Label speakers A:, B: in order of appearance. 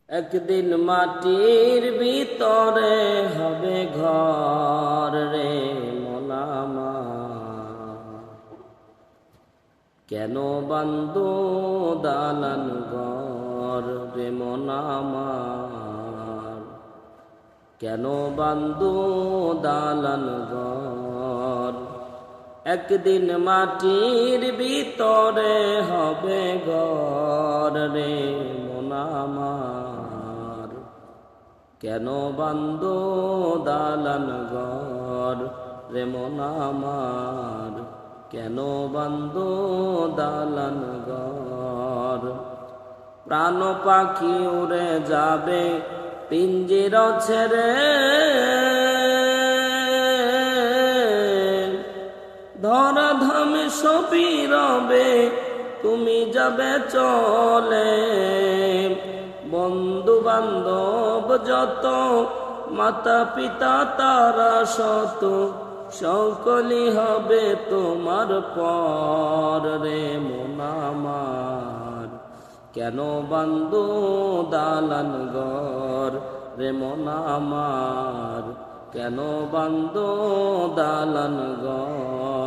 A: একদিন মাটির ভিতরে হবে ঘর রে মন আমার, কেন বান্দো দালান ঘর রে মন আমার, কেন বান্দো দালান ঘর। একদিন মাটির ভিতরে হবে ঘর রে মন আমার, কেন বান্দো দালান ঘর রে মন আমার, কেন বান্দো দালান ঘর। প্রাণ পাখি উড়ে যাবে পিঞ্জির ছেড়ে, ধরা ধামে সবই রবে তুমি যাবে চলে। বন্ধু বান্ধব যত মাতা পিতা তারা শত, সকলই হবে তোমার পর রে মন আমার, কেন বান্দো দালান ঘর রে মন আমার, কেন বান্দো দালান ঘর।